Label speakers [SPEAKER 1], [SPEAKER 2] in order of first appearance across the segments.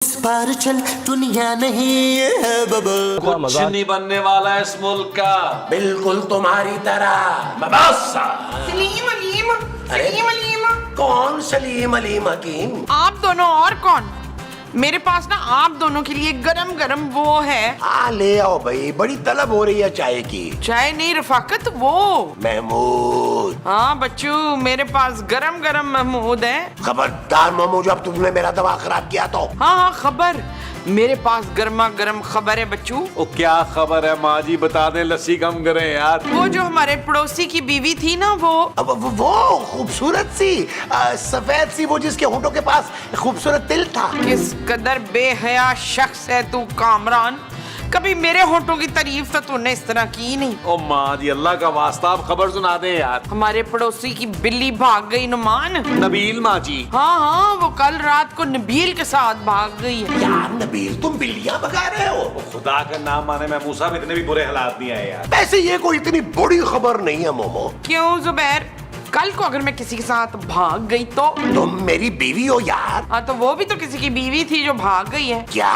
[SPEAKER 1] पार चल दुनिया नहीं है बबल।
[SPEAKER 2] कुछ नहीं बनने वाला है इस मुल्क का।
[SPEAKER 3] बिल्कुल तुम्हारी तरह मबासा।
[SPEAKER 4] सलीम अलीम, सलीम अलीम।
[SPEAKER 3] कौन सलीम अलीम हकीम?
[SPEAKER 4] आप दोनों और कौन? मेरे पास ना आप दोनों के लिए गरम गरम वो है।
[SPEAKER 3] ले आओ भाई, बड़ी तलब हो रही है चाय की।
[SPEAKER 4] चाय नहीं रफाकत, वो
[SPEAKER 3] महमूद।
[SPEAKER 4] हाँ बच्चू, मेरे पास गरम गरम महमूद है।
[SPEAKER 3] खबरदार महमूद, जब तुमने मेरा दिमाग खराब किया तो।
[SPEAKER 4] हाँ हाँ खबर, मेरे पास गर्मा गर्म खबर है बच्चू।
[SPEAKER 2] ओ क्या खबर है माँ जी, बता दें, लस्सी कम करें यार।
[SPEAKER 4] वो जो हमारे पड़ोसी की बीवी थी ना,
[SPEAKER 3] अब वो खूबसूरत सी सफेद सी, वो जिसके होंठों के पास खूबसूरत तिल था।
[SPEAKER 4] किस कदर बेहया शख्स है तू कामरान, कभी मेरे होंठों की तारीफ तो तूने इस तरह की नहीं।
[SPEAKER 2] ओ माँ जी, अल्लाह का वास्ता आप खबर सुना दें यार।
[SPEAKER 4] हमारे पड़ोसी की बिल्ली भाग गई नुमान।
[SPEAKER 2] नबील माँ जी।
[SPEAKER 4] हाँ, वो कल रात को नबील के साथ भाग गई है।
[SPEAKER 3] यार नबील, तुम बिल्लियां भगा रहे हो?
[SPEAKER 2] खुदा का नाम माने महमूद साहब, इतने भी बुरे हालात नहीं आए यार।
[SPEAKER 3] वैसे ये कोई इतनी बड़ी खबर नहीं है मोमो।
[SPEAKER 4] क्यों जुबैर, कल को अगर मैं किसी के साथ भाग गई तो?
[SPEAKER 3] तुम मेरी बीवी हो यार।
[SPEAKER 4] हाँ तो वो भी तो किसी की बीवी थी जो भाग गई है।
[SPEAKER 3] क्या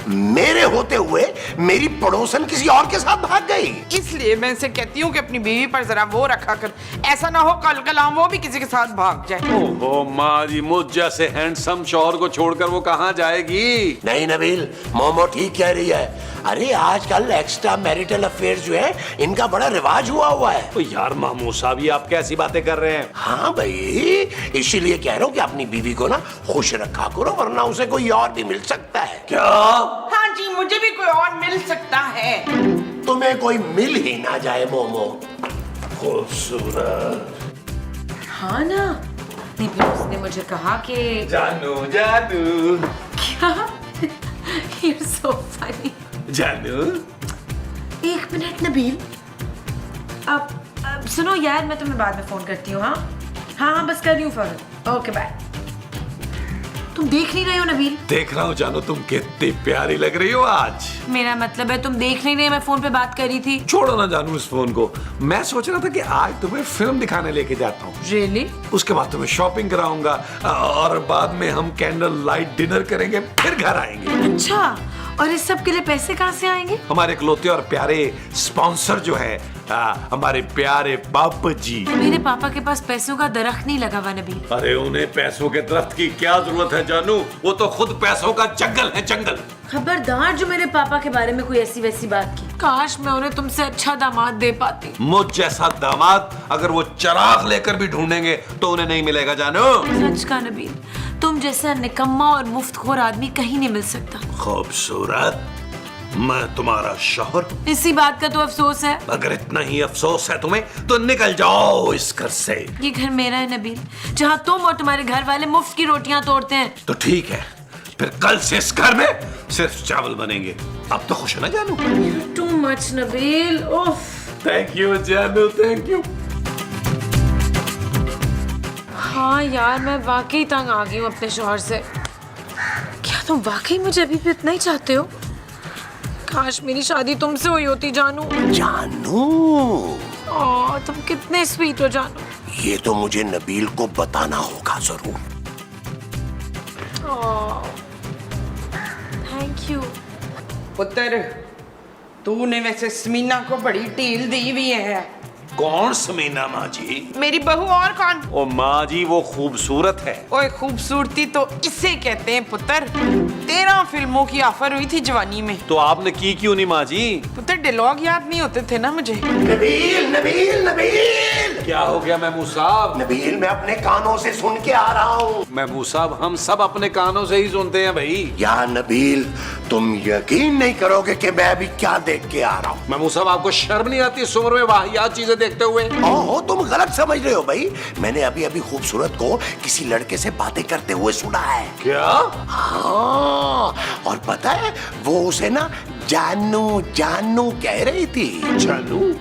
[SPEAKER 3] मेरे होते हुए मेरी पड़ोसन किसी और के साथ भाग गई?
[SPEAKER 4] इसलिए मैं इसे कहती हूँ कि अपनी बीवी पर जरा वो रखा कर, ऐसा ना हो कल कलाम वो भी किसी के साथ भाग जाए।
[SPEAKER 2] ओहो माँ जी, मुझ जैसे हैंडसम शौहर को छोड़कर वो कहाँ जाएगी?
[SPEAKER 3] नहीं नबील, मोमो ठीक कह रही है। अरे आजकल एक्स्ट्रा मैरिटल अफेयर्स जो है, इनका बड़ा रिवाज हुआ है।
[SPEAKER 2] तो यार महमूद साहब, ये आप कैसी बातें कर रहे हैं?
[SPEAKER 3] हाँ भाई, इसीलिए कह रहा हूँ कि अपनी बीवी को ना खुश रखा करो, वरना उसे कोई और भी मिल सकता है।
[SPEAKER 2] क्या?
[SPEAKER 4] हाँ जी, मुझे भी कोई और मिल सकता है।
[SPEAKER 3] तुम्हें कोई मिल ही ना जाए मोमो। खूबसूरत।
[SPEAKER 5] हाँ ना, दीपी उसने मुझे कहा कि
[SPEAKER 2] जानू जानू
[SPEAKER 5] क्या You're so funny.
[SPEAKER 2] जानू।
[SPEAKER 5] एक मिनट नबील, अब सुनो यार, मैं तुम्हें बाद में फोन करती हूँ। हाँ हाँ हाँ, बस कर रही हूँ फौरन। Okay bye. तुम देख नहीं रहे हो नबील?
[SPEAKER 2] देख रहा हूँ जानू, तुम कितनी प्यारी लग रही हो आज।
[SPEAKER 5] मेरा मतलब है तुम देख नहीं रहे, मैं फोन पे बात कर रही थी।
[SPEAKER 2] छोड़ो ना जानू इस फोन को। मैं सोच रहा था कि आज तुम्हें फिल्म दिखाने लेके जाता हूँ।
[SPEAKER 5] Really?
[SPEAKER 2] उसके बाद तुम्हें शॉपिंग कराऊंगा और बाद में हम कैंडल लाइट डिनर करेंगे, फिर घर आएंगे।
[SPEAKER 5] अच्छा, और इस सब के लिए पैसे कहाँ से आएंगे?
[SPEAKER 2] हमारे इकलौते और प्यारे स्पॉन्सर जो है, हमारे प्यारे बापू जी।
[SPEAKER 5] मेरे पापा के पास पैसों का दरख्त नहीं लगा हुआ नबील।
[SPEAKER 2] अरे उन्हें पैसों के दरख्त की क्या जरूरत है जानू, वो तो खुद पैसों का जंगल है, जंगल।
[SPEAKER 5] खबरदार जो मेरे पापा के बारे में कोई ऐसी वैसी बात की। काश मैं उन्हें तुमसे अच्छा दामाद दे पाती।
[SPEAKER 2] मुझ जैसा दामाद अगर वो चिराग लेकर भी ढूंढेंगे तो उन्हें नहीं मिलेगा जानू।
[SPEAKER 5] सच का नबील, तुम जैसा निकम्मा और मुफ्तखोर आदमी कहीं नहीं मिल सकता।
[SPEAKER 2] खूबसूरत, मैं तुम्हारा शौहर हूं।
[SPEAKER 5] इसी बात का तो अफसोस है।
[SPEAKER 2] अगर इतना ही अफसोस है तुम्हें तो निकल जाओ इस घर से।
[SPEAKER 5] ये घर मेरा है नबील, जहाँ तुम और तुम्हारे घर वाले मुफ्त की रोटियां तोड़ते हैं।
[SPEAKER 2] तो ठीक है, फिर कल से इस घर में सिर्फ चावल बनेंगे। अब तो खुश है ना जानू?
[SPEAKER 5] टू मच नबील, उफ।
[SPEAKER 2] थैंक यू जानू, थैंक यू।
[SPEAKER 5] हाँ यार, मैं वाकई तंग आ गई हूँ अपने शौहर से। क्या तुम वाकई मुझे अभी भी इतना ही चाहते हो? काश मेरी शादी तुमसे हुई होती जानू।
[SPEAKER 3] जानू,
[SPEAKER 5] तुम कितने स्वीट हो जानू।
[SPEAKER 3] ये तो मुझे नबील को बताना होगा जरूर।
[SPEAKER 5] Thank you.
[SPEAKER 4] पुत्र, तूने वैसे समीना को बड़ी टील दी हुई है।
[SPEAKER 2] कौन समीना माँ जी?
[SPEAKER 4] मेरी बहू और कौन?
[SPEAKER 2] ओ माँ जी, वो खूबसूरत है।
[SPEAKER 4] ओए खूबसूरती तो इसे कहते हैं पुत्र। 13 फिल्मों की ऑफर हुई थी जवानी में।
[SPEAKER 2] तो आपने की क्यों नहीं माँ जी?
[SPEAKER 4] पुत्र डायलॉग याद नहीं होते थे ना मुझे।
[SPEAKER 3] नबील नबील नबील,
[SPEAKER 2] क्या हो गया महमूद साहब?
[SPEAKER 3] नबील, मैं अपने कानों से सुन के आ रहा हूँ।
[SPEAKER 2] महमूद साहब, हम सब अपने कानों से ही सुनते हैं भाई।
[SPEAKER 3] या नबील, तुम यकीन नहीं करोगे कि मैं अभी क्या देख के आ रहा हूँ।
[SPEAKER 2] महमूद साहब, आपको शर्म नहीं आती इस उम्र में वाहियात चीजें देखते हुए?
[SPEAKER 3] ओहो, तुम गलत समझ रहे हो भाई। मैंने अभी अभी खूबसूरत को किसी लड़के से बातें करते हुए सुना है।
[SPEAKER 2] क्या?
[SPEAKER 3] हाँ, और पता है वो उसे ना जानू जानू कह रही थी।
[SPEAKER 2] जानू?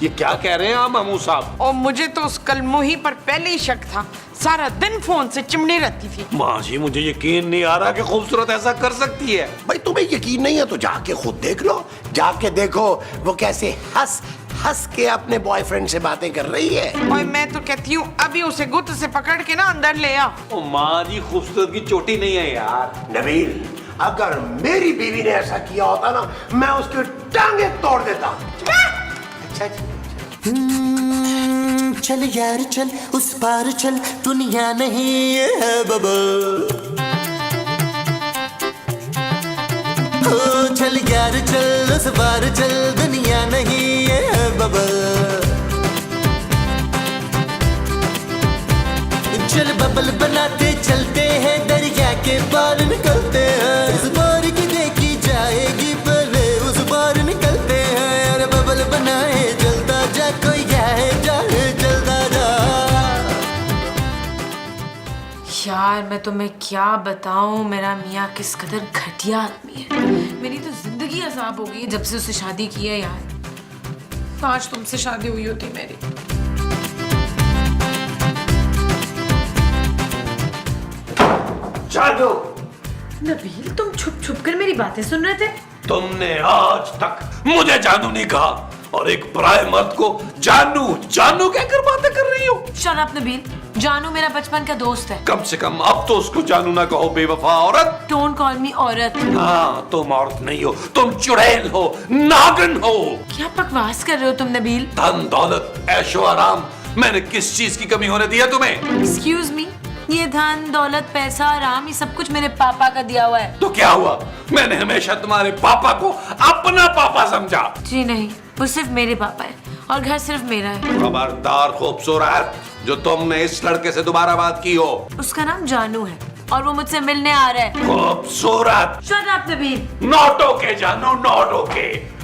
[SPEAKER 2] ये क्या कह रहे हैं आप महमूद साहब?
[SPEAKER 4] और मुझे तो उस कलमुही पर पहले ही शक था, सारा दिन फोन से चिमड़ी रहती थी।
[SPEAKER 2] माँ जी, मुझे यकीन नहीं आ रहा कि खूबसूरत ऐसा कर सकती है।
[SPEAKER 3] भाई तुम्हें यकीन नहीं है तो जाके खुद देख लो। जाके देखो वो कैसे हंस हंस के अपने बॉयफ्रेंड से बातें कर रही है।
[SPEAKER 4] और मैं तो कहती हूँ अभी उसे गुत्त से पकड़ के ना अंदर ले आ।
[SPEAKER 2] ओ माँ जी, खूबसूरत की चोटी नहीं है यार।
[SPEAKER 3] नबील, अगर मेरी बीवी ने ऐसा किया होता ना, मैं उसकी टांगे तोड़ देता। अच्छा
[SPEAKER 1] चल यार चल, उस पार चल, दुनिया नहीं है बबल। चल यार चल, उस पार चल, दुनिया नहीं है बबल। चल बबल बनाते चलते हैं, दरिया के पार निकलते हैं। इस बार की देखी जाएगी, पहले उस बार निकलते हैं। अरे बबल बनाए जलता जा, कोई जाए जाए जलता जा।
[SPEAKER 5] यार मैं तुम्हें क्या बताऊं, मेरा मियाँ किस कदर घटिया आदमी है। मेरी तो जिंदगी अजाब हो गई है जब से उससे शादी की है यार। काश तुमसे शादी हुई होती मेरी।
[SPEAKER 3] जादू।
[SPEAKER 5] नबील, तुम छुप छुप कर मेरी बातें सुन रहे थे?
[SPEAKER 2] तुमने आज तक मुझे जानू नहीं कहा, और एक पराये मर्द को जानू जानू कहकर बातें कर रही हो।
[SPEAKER 5] शट अप नबील, जानू मेरा बचपन का दोस्त है।
[SPEAKER 2] कम से कम अब तो उसको जानू ना कहो, बेवफा औरत।
[SPEAKER 5] डोंट कॉल मी औरत।
[SPEAKER 2] हाँ, तुम औरत नहीं हो, तुम चुड़ैल हो, नागिन हो।
[SPEAKER 5] क्या बकवास कर रहे हो तुम नबील?
[SPEAKER 2] धन दौलत ऐशो आराम, मैंने किस चीज की कमी होने दी है तुम्हें?
[SPEAKER 5] एक्सक्यूज मी, ये धन दौलत पैसा आराम ये सब कुछ मेरे पापा का दिया हुआ है।
[SPEAKER 2] तो क्या हुआ? मैंने हमेशा तुम्हारे पापा को अपना पापा समझा।
[SPEAKER 5] जी नहीं, वो सिर्फ मेरे पापा है और घर सिर्फ मेरा है।
[SPEAKER 2] खबरदार खूबसूरत, जो तुमने इस लड़के से दोबारा बात की हो।
[SPEAKER 5] उसका नाम जानू है और वो मुझसे मिलने आ रहा है।
[SPEAKER 2] खूबसूरत,
[SPEAKER 5] shut up Nabeel.
[SPEAKER 2] Not okay जानू, not okay.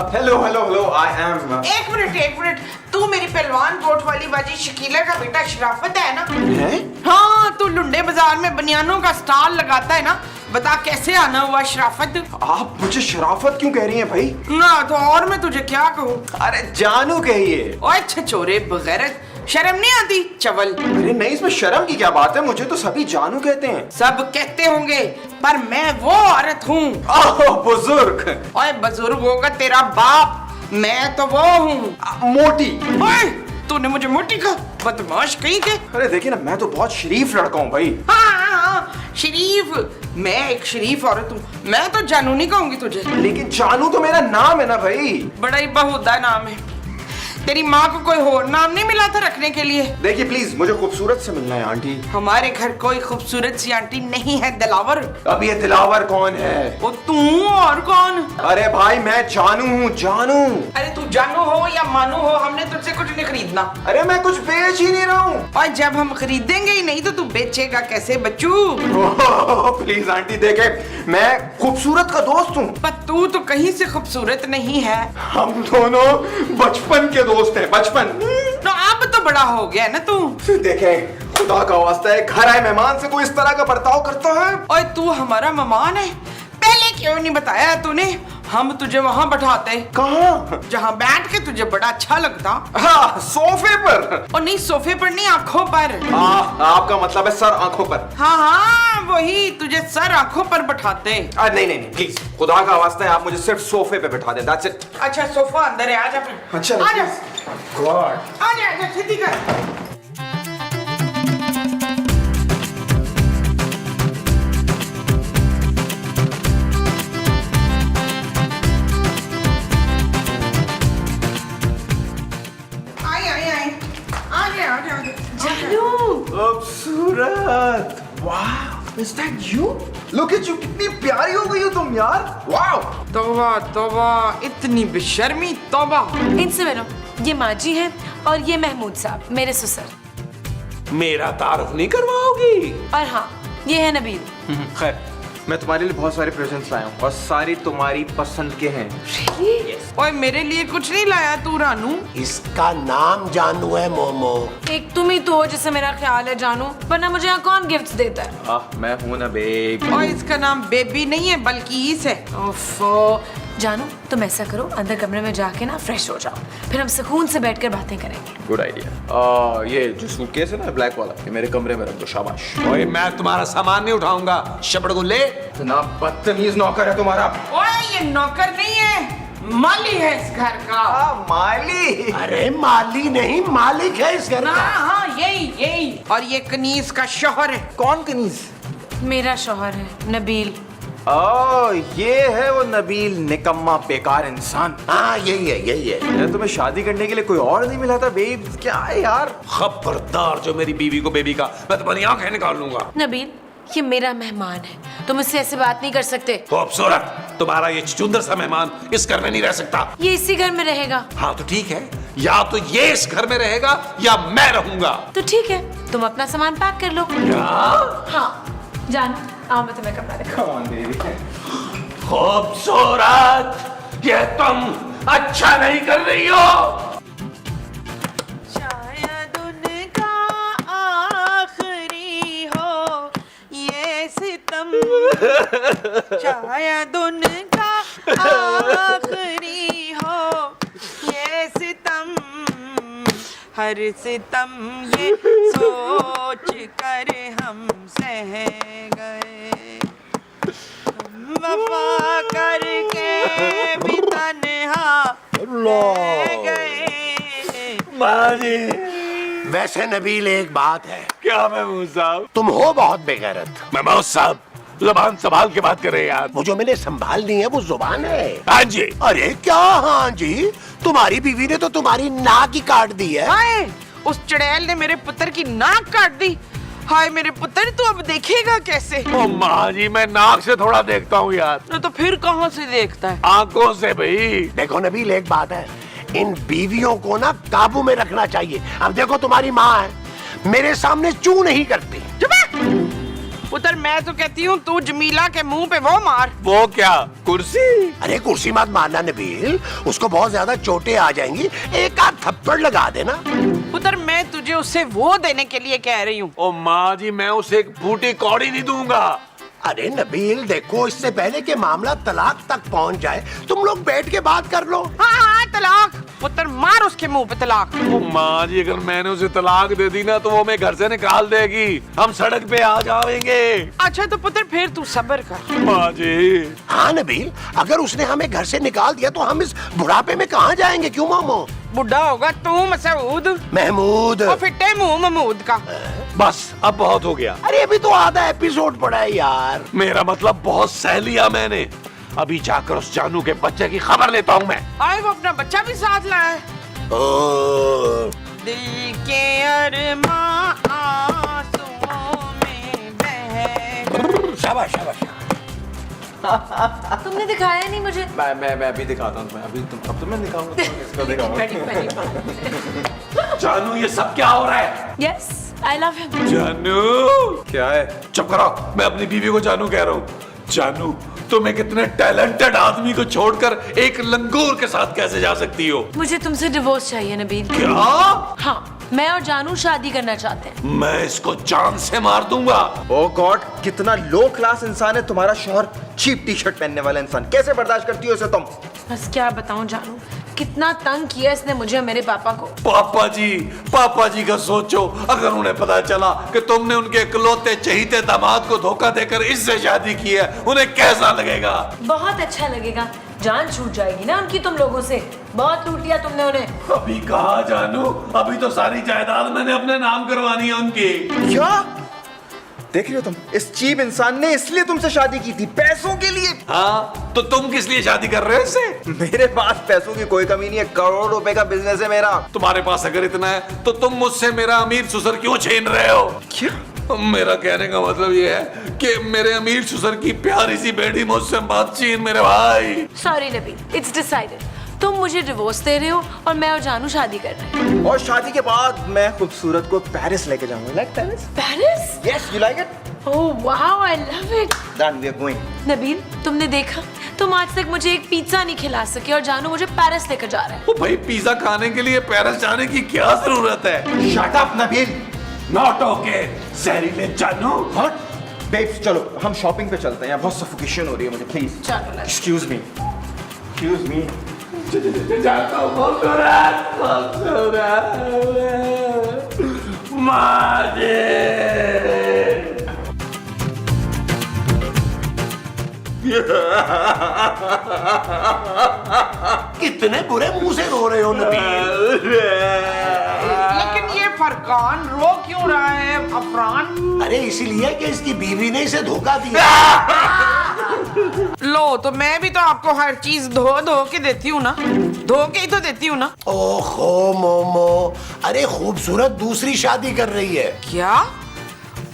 [SPEAKER 6] Hello hello hello, I am.
[SPEAKER 4] एक मिनट, तू मेरी पहलवान कोट वाली बाजी शकीला का बेटा शराफत है ना?
[SPEAKER 6] हैं?
[SPEAKER 4] हाँ, तू लुंडे बाजार में बनियानों का स्टॉल लगाता है ना? बता कैसे आना हुआ शराफत?
[SPEAKER 6] आप मुझे शराफत क्यों कह रही हैं भाई?
[SPEAKER 4] ना तो और मैं तुझे क्या कहूँ?
[SPEAKER 6] अरे जानू कहिए।
[SPEAKER 4] ओए छछोरे बगैरत, शर्म नहीं आती चवल?
[SPEAKER 6] अरे नहीं, इसमें शर्म की क्या बात है, मुझे तो सभी जानू कहते हैं।
[SPEAKER 4] सब कहते होंगे पर मैं वो औरत हूँ।
[SPEAKER 6] ओह बुजुर्ग।
[SPEAKER 4] ओए बुजुर्ग होगा तेरा बाप, मैं तो वो हूँ
[SPEAKER 6] मोटी।
[SPEAKER 4] ओए तूने मुझे मोटी कहा, बदमाश कहीं के।
[SPEAKER 6] अरे देखिए ना, मैं तो बहुत शरीफ लड़का हूँ भाई।
[SPEAKER 4] हाँ, शरीफ, मैं एक शरीफ औरत हूँ। मैं तो जानू नहीं कहूंगी तुझे।
[SPEAKER 6] लेकिन जानू तो मेरा नाम है ना भाई।
[SPEAKER 4] बड़ा ही बहुदा नाम है। तेरी माँ को कोई और नाम नहीं मिला था रखने के लिए?
[SPEAKER 6] देखिए प्लीज, मुझे खूबसूरत से मिलना है आंटी।
[SPEAKER 4] हमारे घर कोई खूबसूरत सी आंटी नहीं है दिलावर।
[SPEAKER 6] अब ये दिलावर कौन है?
[SPEAKER 4] वो तू और कौन?
[SPEAKER 6] अरे भाई मैं जानू हूँ, जानू।
[SPEAKER 4] अरे तू जानू हो या मानू हो, हमने तुझसे कुछ नहीं खरीदना।
[SPEAKER 6] अरे मैं कुछ बेच ही नहीं रहा हूँ।
[SPEAKER 4] और जब हम खरीदेंगे ही नहीं तो तू बेचेगा कैसे बच्चू?
[SPEAKER 6] प्लीज आंटी, देखे मैं खूबसूरत का दोस्त हूँ।
[SPEAKER 4] पर तू तो कहीं से खूबसूरत नहीं है।
[SPEAKER 6] हम दोनों बचपन के दोस्त हैं, बचपन।
[SPEAKER 4] तो अब तो बड़ा हो गया ना तू।
[SPEAKER 6] देखें, खुदा का वास्ता है, घर आए मेहमान से कोई इस तरह का बर्ताव करता है?
[SPEAKER 4] और तू हमारा मेहमान है, पहले क्यों नहीं बताया तूने? हम तुझे वहाँ बैठाते।
[SPEAKER 6] कहाँ?
[SPEAKER 4] जहाँ बैठ के तुझे बड़ा अच्छा लगता।
[SPEAKER 6] हाँ, सोफे पर।
[SPEAKER 4] और नहीं, सोफे पर नहीं, आंखों पर।
[SPEAKER 6] आपका मतलब है सर आंखों पर?
[SPEAKER 4] हाँ, वही, तुझे सर आंखों पर बैठाते।
[SPEAKER 6] नहीं नहीं नहीं, प्लीज खुदा का वास्ता है, आप मुझे सिर्फ सोफे पे बैठा दें, दैट्स इट।
[SPEAKER 4] अच्छा सोफा अंदर है, आजा फिर।
[SPEAKER 6] अच्छा,
[SPEAKER 4] आजा,
[SPEAKER 6] गॉड।
[SPEAKER 4] आजा, सीधी कर।
[SPEAKER 6] खूबसूरत, वाह, is that you? Look at you, कितनी प्यारी हो गई हो तुम यार, वाह।
[SPEAKER 4] तौबा तौबा, इतनी बेशर्मी, तौबा।
[SPEAKER 5] इनसे मिलो, ये माजी है और ये महमूद साहब मेरे ससुर।
[SPEAKER 2] मेरा तारुफ नहीं करवाओगी?
[SPEAKER 5] और हाँ, ये है नबील।
[SPEAKER 6] खैर, मैं तुम्हारे लिए बहुत सारे प्रेजेंट्स लाया हूँ और सारी तुम्हारी पसंद के हैं।
[SPEAKER 4] ओए मेरे लिए कुछ नहीं लाया तू रानू?
[SPEAKER 3] इसका नाम जानू है मोमो।
[SPEAKER 5] एक तुम ही तो हो जिसे मेरा ख्याल है जानू, वरना मुझे यहाँ कौन गिफ्ट्स देता है?
[SPEAKER 6] मैं हूँ ना बेब।
[SPEAKER 4] और इसका नाम बेबी नहीं है बल्कि ईस है।
[SPEAKER 5] ओफो, जानू तुम ऐसा करो, अंदर कमरे में जाके ना फ्रेश हो जाओ, फिर हम सुकून से बैठकर बातें करेंगे।
[SPEAKER 6] Good idea. ये जो सूटकेस है ना ब्लैक वाला, ये मेरे कमरे में रख दो। शाबाश।
[SPEAKER 2] ओए मैं तुम्हारा सामान नहीं उठाऊंगा, शबड़गुल्ले।
[SPEAKER 6] इतना बदतमीज नौकर है तुम्हारा।
[SPEAKER 4] ओए ये नौकर नहीं है, माली है इस घर का।
[SPEAKER 6] माली?
[SPEAKER 3] अरे माली नहीं, मालिक है इस घर का।
[SPEAKER 4] हाँ हाँ यही। और ये कनीज का शौहर है।
[SPEAKER 6] कौन कनीज?
[SPEAKER 5] मेरा शौहर है नबील।
[SPEAKER 6] ये है वो नबील, निकम्मा बेकार इंसान।
[SPEAKER 3] हाँ यही है।
[SPEAKER 6] यार तुम्हें शादी करने के लिए कोई और नहीं मिला था बेब? क्या है यार?
[SPEAKER 2] खबरदार जो मेरी बीवी को बेबी का, मैं तुम्हारी आंखें निकाल लूंगा।
[SPEAKER 5] नबील ये मेरा मेहमान है, तुम इससे ऐसे बात नहीं कर सकते।
[SPEAKER 2] खूबसूरत, तुम्हारा ये चुंदर सा मेहमान इस घर में नहीं रह सकता।
[SPEAKER 5] ये इसी घर में रहेगा।
[SPEAKER 2] हाँ तो ठीक है, या तो ये इस घर में रहेगा या मैं रहूंगा।
[SPEAKER 5] तो ठीक है, तुम अपना सामान पैक कर लो।
[SPEAKER 2] क्या?
[SPEAKER 5] हाँ जानू, आओ मैं तुम्हें कपड़ा दिखाऊं।
[SPEAKER 2] खूबसूरत, ये तुम अच्छा नहीं कर रही हो।
[SPEAKER 4] शायद उनका आखिरी हो ये सितम, शायद उनका आखिरी हो ये सितम, हर सितम ये सोच कर हम सह गए, वफा करके भी तन्हा रह गए।
[SPEAKER 2] माजी,
[SPEAKER 3] वैसे नबील एक बात है,
[SPEAKER 2] क्या महमूद साहब?
[SPEAKER 3] तुम हो बहुत बेगैरत।
[SPEAKER 2] महमूद साहब जुबान संभाल के बात कर रहे हैं यार।
[SPEAKER 3] वो जो मैंने संभालनी है वो जुबान है।
[SPEAKER 2] हाँ जी।
[SPEAKER 3] अरे क्या हाँ जी, तुम्हारी बीवी ने तो तुम्हारी नाक ही काट दी है।
[SPEAKER 4] हाय, उस चुड़ैल ने मेरे पुत्र की नाक काट दी। हाय मेरे पुत्र, तू अब देखेगा कैसे?
[SPEAKER 2] ओ माँ जी, मैं नाक से थोड़ा देखता हूँ यार।
[SPEAKER 4] तो फिर कहाँ से देखता है?
[SPEAKER 2] आंखों से भाई।
[SPEAKER 3] देखो नबील एक बात है, इन बीवियों को ना काबू में रखना चाहिए। अब देखो तुम्हारी माँ है, मेरे सामने चू नहीं करती।
[SPEAKER 4] पुत्र मैं तो कहती हूँ तू जमीला के मुंह पे वो मार।
[SPEAKER 2] वो क्या, कुर्सी?
[SPEAKER 3] अरे कुर्सी मत मारना नबील, उसको बहुत ज्यादा चोटें आ जाएंगी, एक आध थप्पड़ लगा देना।
[SPEAKER 4] पुत्र मैं तुझे उससे वो देने के लिए कह रही हूँ।
[SPEAKER 2] ओ माँ जी, मैं उसे एक बूटी कौड़ी नहीं दूंगा।
[SPEAKER 3] अरे नबील देखो, इससे पहले कि मामला तलाक तक पहुंच जाए, तुम लोग बैठ के बात कर लो।
[SPEAKER 4] हाँ तलाक। पुत्र मार उसके मुंह पे तलाक।
[SPEAKER 2] ओ माँ जी, अगर मैंने उसे तलाक दे दी ना तो वो हमें घर से निकाल देगी, हम सड़क पे आ जाएंगे।
[SPEAKER 4] अच्छा तो पुत्र फिर तू सब्र कर।
[SPEAKER 2] माँ जी।
[SPEAKER 3] हाँ नबील, अगर उसने हमें घर से निकाल दिया तो हम इस बुढ़ापे में कहाँ जाएंगे? क्यों मामो?
[SPEAKER 4] बुढ़ा होगा तू मसूद,
[SPEAKER 3] महमूद।
[SPEAKER 4] और फिट्टे मुंह महमूद का।
[SPEAKER 2] बस अब बहुत हो गया।
[SPEAKER 3] अरे अभी तो आधा एपिसोड पड़ा है यार।
[SPEAKER 2] मेरा मतलब बहुत सह लिया मैंने, अभी जाकर उस जानू के बच्चे की खबर लेता हूँ मैं।
[SPEAKER 4] आए वो अपना बच्चा भी साथ लाया है।
[SPEAKER 3] ओ,
[SPEAKER 4] दिल के अरमां आंसुओं में बह गए।
[SPEAKER 3] शाबाश शाबाश।
[SPEAKER 5] तुमने दिखाया नहीं मुझे।
[SPEAKER 6] मैं अभी दिखाता हूँ। अभी अब तुम्हें दिखाऊंगा। इसको दिखाऊंगा।
[SPEAKER 2] जानू ये सब क्या हो रहा है?
[SPEAKER 5] Yes I love him.
[SPEAKER 2] जानू।
[SPEAKER 6] क्या है?
[SPEAKER 2] चुप करो, मैं अपनी बीवी को जानू कह रहा हूँ। जानू, तुम एक इतने टैलेंटेड आदमी को छोड़कर एक लंगूर के साथ कैसे जा सकती हो?
[SPEAKER 5] मुझे तुमसे डिवोर्स चाहिए नबील।
[SPEAKER 2] क्या?
[SPEAKER 5] हाँ, मैं और जानू शादी करना चाहते हैं।
[SPEAKER 2] मैं इसको जान से मार दूंगा।
[SPEAKER 6] ओ गॉड, कितना लो क्लास इंसान है तुम्हारा शौहर। चीप टी शर्ट पहनने वाला इंसान, कैसे बर्दाश्त करती हो इसे तुम?
[SPEAKER 5] बस क्या बताऊं जानू, कितना तंग किया इसने मुझे और मेरे पापा को।
[SPEAKER 2] पापा जी का सोचो, अगर उन्हें पता चला कि तुमने उनके इकलौते चहीते दामाद को धोखा देकर इससे शादी की है, उन्हें कैसा लगेगा?
[SPEAKER 5] बहुत अच्छा लगेगा, जान छूट जाएगी ना उनकी तुम लोगों से। बहुत लूट लिया तुमने उन्हें।
[SPEAKER 2] अभी कहा जानू, अभी तो सारी जायदाद मैंने अपने नाम करवानी है उनकी।
[SPEAKER 6] क्या देख रही हो तुम? इस चीप इंसान ने इसलिए तुमसे शादी की थी, पैसों के लिए।
[SPEAKER 2] हाँ, तो तुम किस लिए शादी कर रहे हो इससे?
[SPEAKER 6] मेरे पास पैसों की कोई कमी नहीं है, करोड़ रुपए का बिजनेस है मेरा।
[SPEAKER 2] तुम्हारे पास अगर इतना है तो तुम मुझसे मेरा अमीर ससुर क्यों छीन रहे हो?
[SPEAKER 6] क्या?
[SPEAKER 2] मेरा कहने का मतलब ये है कि मेरे अमीर ससुर की प्यारी सी बेटी मुझसे मत छीन मेरे भाई।
[SPEAKER 5] Sorry Nabeel, it's decided. तुम मुझे डिवोर्स दे रहे हो और मैं और जानू शादी कर रहे हैं।
[SPEAKER 6] और शादी के बाद मैं खूबसूरत को पेरिस लेके जाऊंगा। Like Paris?
[SPEAKER 5] Paris?
[SPEAKER 6] Yes, you like it?
[SPEAKER 5] Oh wow, I love it.
[SPEAKER 6] Done, we are going.
[SPEAKER 5] Nabeel, तुमने देखा, तुम आज तक मुझे एक पिज्जा नहीं खिला सके और जानू मुझे पेरिस लेकर जा रहा है।
[SPEAKER 2] ओ भाई, पिज्जा खाने के लिए पेरिस जाने की क्या जरूरत है?
[SPEAKER 6] Shut up Nabeel.
[SPEAKER 2] Not okay, जहरीले जानू।
[SPEAKER 6] व्हाट? बेब्स चलो हम शॉपिंग पे चलते हैं, यहाँ बहुत सफोकेशन हो रही है मुझे, प्लीज।
[SPEAKER 5] चलो, let's
[SPEAKER 6] excuse me. Excuse me.
[SPEAKER 2] जाता हूँ खूबसूरत माजे।
[SPEAKER 3] कितने बुरे मुंह से रो रहे हो नबील।
[SPEAKER 4] लेकिन ये फरकान रो क्यों रहा है अफरान?
[SPEAKER 3] अरे इसीलिए कि इसकी बीवी ने इसे धोखा दिया।
[SPEAKER 4] लो, तो मैं भी तो आपको हर चीज धो धो के देती हूँ ना, धो के ही तो देती हूँ ना।
[SPEAKER 3] ओहो मोमो, अरे खूबसूरत दूसरी शादी कर रही है।
[SPEAKER 4] क्या?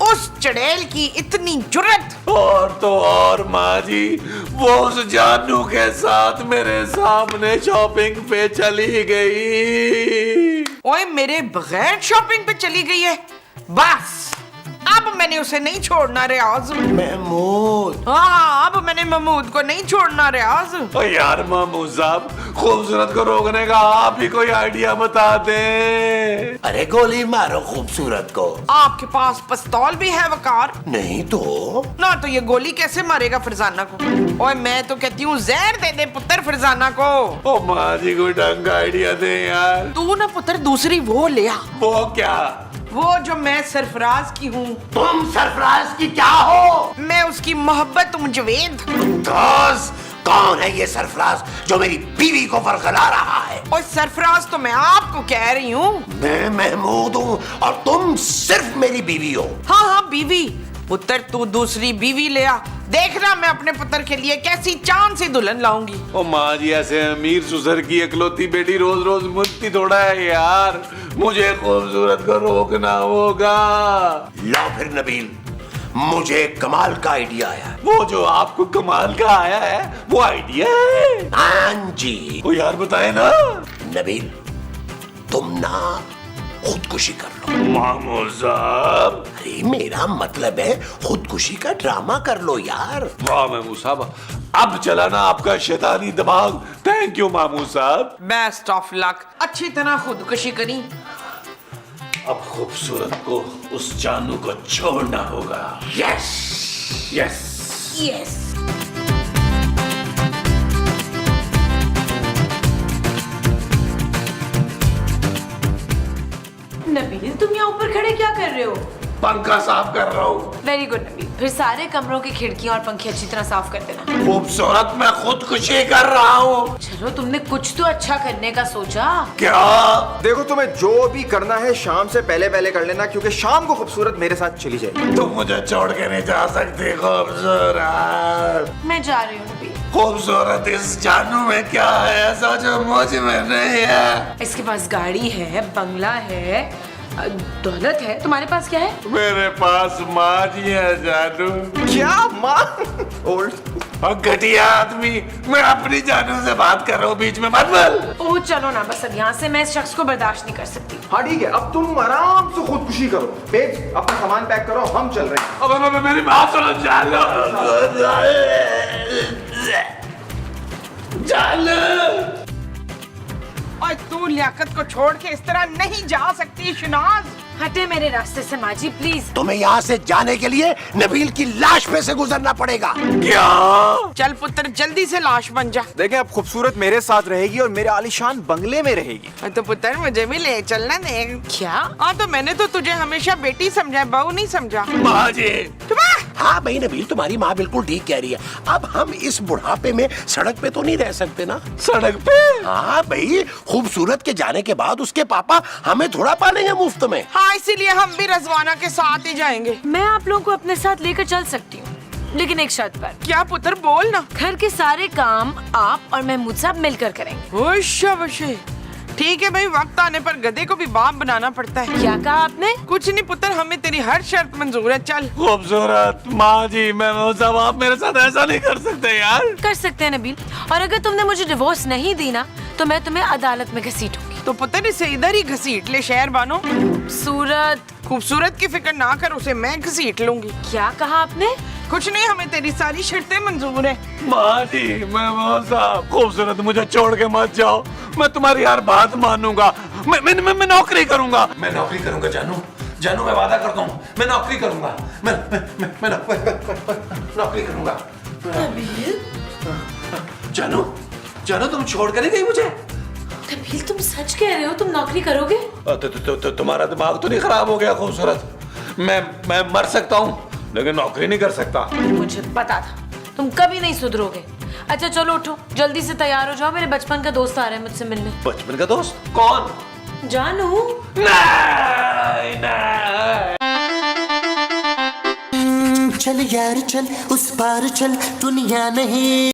[SPEAKER 4] उस चड़ैल की इतनी जुर्रत!
[SPEAKER 2] और तो और माँ जी, वो उस जानू के साथ मेरे सामने शॉपिंग पे चली गई।
[SPEAKER 4] ओए, मेरे बगैर शॉपिंग पे चली गई है? बस अब मैंने उसे नहीं छोड़ना रियाज।
[SPEAKER 3] महमूद,
[SPEAKER 4] हाँ, अब मैंने महमूद को नहीं छोड़ना रियाज।
[SPEAKER 2] ओ यार महमूद साहब, खूबसूरत को रोकने का आप ही कोई आइडिया बता दें।
[SPEAKER 3] अरे गोली मारो खूबसूरत को।
[SPEAKER 4] आपके पास पिस्तौल भी है वकार?
[SPEAKER 3] नहीं तो
[SPEAKER 4] ना, तो ये गोली कैसे मारेगा फरजाना को? ओए, मैं तो कहती हूँ जहर दे दे पुत्र फरजाना को।
[SPEAKER 2] ओ माँ जी, कोई ढंग का आइडिया दे यार।
[SPEAKER 4] तू ना पुत्र दूसरी वो ले आ,
[SPEAKER 2] वो क्या?
[SPEAKER 4] वो जो मैं सरफराज की हूँ।
[SPEAKER 3] तुम सरफराज की क्या हो?
[SPEAKER 4] मैं उसकी मोहब्बत मुजवेद।
[SPEAKER 3] दोस्त, कौन है ये सरफराज जो मेरी बीवी को बरगला रहा है?
[SPEAKER 4] और सरफराज तो मैं आपको कह रही हूँ।
[SPEAKER 3] मैं महमूद हूँ और तुम सिर्फ मेरी बीवी हो।
[SPEAKER 4] हाँ हाँ, बीवी। पुत्र, तू दूसरी बीवी ले आ, देखना मैं अपने पुत्र के लिए कैसी चांद सी दुल्हन लाऊंगी।
[SPEAKER 2] ओ माँ जी, ऐसे अमीर सुसर की इकलौती बेटी रोज रोज मुझती थोड़ा है यार। मुझे खूबसूरत को रोकना होगा।
[SPEAKER 3] लो फिर नबील, मुझे कमाल का आइडिया आया।
[SPEAKER 2] वो जो आपको कमाल का आया है, वो आइडिया है?
[SPEAKER 3] हाँ जी।
[SPEAKER 2] ओ यार बताए ना।
[SPEAKER 3] नबील, तुम ना खुदकुशी कर लो।
[SPEAKER 2] मामूद साहब।
[SPEAKER 3] अरे मेरा मतलब है खुदकुशी का ड्रामा कर लो यार।
[SPEAKER 2] वाह महमूद साहब, अब चला ना आपका शैतानी दिमाग। थैंक यू महमूद साहब।
[SPEAKER 4] Best of luck. अच्छी तरह खुदकुशी करी।
[SPEAKER 2] अब खूबसूरत को उस जानू को छोड़ना होगा।
[SPEAKER 3] Yes
[SPEAKER 2] yes
[SPEAKER 5] yes. नबील, तुम यहाँ ऊपर खड़े क्या कर रहे हो?
[SPEAKER 2] पंखा साफ कर रहा हूँ।
[SPEAKER 5] वेरी गुड नबील, फिर सारे कमरों की खिड़कियाँ और पंखे अच्छी तरह साफ कर देना।
[SPEAKER 2] खूबसूरत, मैं खुदकुशी कर रहा हूँ।
[SPEAKER 5] चलो, तुमने कुछ तो अच्छा करने का सोचा।
[SPEAKER 2] क्या?
[SPEAKER 6] देखो, तुम्हें जो भी करना है शाम से पहले पहले कर लेना, क्योंकि शाम को खूबसूरत मेरे साथ चली जाएगी।
[SPEAKER 2] तुम मुझे छोड़ के नहीं जा सकती खूबसूरत।
[SPEAKER 5] मैं जा रही हूँ नबील।
[SPEAKER 2] खूबसूरत, इस जानू में क्या है ऐसा जो मुझ में नहीं है?
[SPEAKER 5] इसके पास गाड़ी है, बंगला है, दौलत है। तुम्हारे पास क्या है?
[SPEAKER 2] मेरे पास माँ जी है जानू।
[SPEAKER 6] क्या माँ? ओल्ड
[SPEAKER 2] और घटिया आदमी, मैं अपनी जानू से बात कर रहा हूँ, बीच में मत बोल।
[SPEAKER 5] ओह चलो ना, बस अब यहाँ से मैं इस शख्स को बर्दाश्त नहीं कर सकती।
[SPEAKER 6] हाँ ठीक है, अब तुम आराम से खुदकुशी करो। बेज, अपना सामान पैक करो, हम चल रहे हैं।
[SPEAKER 2] अब मेरी बात सुनो जानू। जानू,
[SPEAKER 4] और तू लियाकत को छोड़ के इस तरह नहीं जा सकती शनाज।
[SPEAKER 5] हटे मेरे रास्ते से माँ जी, प्लीज।
[SPEAKER 3] तुम्हें यहाँ से जाने के लिए नबील की लाश पे से गुजरना पड़ेगा।
[SPEAKER 2] क्या?
[SPEAKER 4] चल पुत्र, जल्दी से लाश बन जा।
[SPEAKER 6] देखें, अब खूबसूरत मेरे साथ रहेगी और मेरे आलीशान बंगले में रहेगी।
[SPEAKER 4] तो पुत्र, मुझे भी ले चलना दे।
[SPEAKER 5] क्या?
[SPEAKER 4] हाँ, तो मैंने तो तुझे हमेशा बेटी समझा, बहू नहीं समझा।
[SPEAKER 2] माँ जी,
[SPEAKER 3] हाँ भाई नबील, तुम्हारी माँ बिल्कुल ठीक कह रही है। अब हम इस बुढ़ापे में सड़क पे तो नहीं रह सकते ना।
[SPEAKER 2] सड़क पे?
[SPEAKER 3] हाँ भाई, खूबसूरत के जाने के बाद उसके पापा हमें थोड़ा पालेंगे मुफ्त में।
[SPEAKER 4] हाँ, इसीलिए हम भी रजवाना के साथ ही जाएंगे।
[SPEAKER 5] मैं आप लोगों को अपने साथ लेकर चल सकती हूँ, लेकिन एक शर्त पर।
[SPEAKER 4] क्या पुत्र, बोल ना।
[SPEAKER 5] घर के सारे काम आप और महमूद साहब मिलकर करेंगे।
[SPEAKER 4] शाबाशी। ठीक है भाई, वक्त आने पर गधे को भी बाप बनाना पड़ता है।
[SPEAKER 5] क्या कहा आपने?
[SPEAKER 4] कुछ नहीं पुत्र, हमें तेरी हर शर्त मंजूर है। चल।
[SPEAKER 2] खूबसूरत माँ जी, मैं साहब, आप मेरे साथ ऐसा नहीं कर सकते यार।
[SPEAKER 5] कर सकते हैं नबील, और अगर तुमने मुझे डिवोर्स नहीं दी ना, तो मैं तुम्हें अदालत में घसीटूंगी।
[SPEAKER 4] तो पुत्र, इसे इधर ही घसीट ले, शहर बानो।
[SPEAKER 5] खूबसूरत
[SPEAKER 4] की फिक्र ना कर, उसे मैं घसीट लूंगी।
[SPEAKER 5] क्या कहा आपने?
[SPEAKER 4] कुछ नहीं, हमें तेरी सारी शर्तें मंजूर है।
[SPEAKER 2] माँ जी, मैं साहब, खूबसूरत मुझे छोड़ के मत जाओ। मैं तुम्हारी हर बात मानूंगा। मैं नौकरी करूंगा। मैं नौकरी करूंगा जानू। जानू, मैं वादा करता हूँ, मैं नौकरी करूंगा। मैं नौकरी करूंगा। जानू, जानू तुम छोड़ कर ही गई मुझे।
[SPEAKER 5] कपिल तुम सच कह रहे हो? तुम नौकरी करोगे?
[SPEAKER 2] तुम्हारा दिमाग तो नहीं खराब हो गया खूबसूरत? मैं मर सकता हूँ लेकिन नौकरी नहीं कर सकता।
[SPEAKER 5] मुझे पता था तुम कभी नहीं सुधरोगे। अच्छा चलो उठो, जल्दी से तैयार हो जाओ, मेरे बचपन का दोस्त आ रहा है मुझसे मिलने।
[SPEAKER 2] बचपन का दोस्त? कौन?
[SPEAKER 5] जानू।
[SPEAKER 2] नहीं, नहीं।
[SPEAKER 1] चल यार चल, उस पार चल, दुनिया नहीं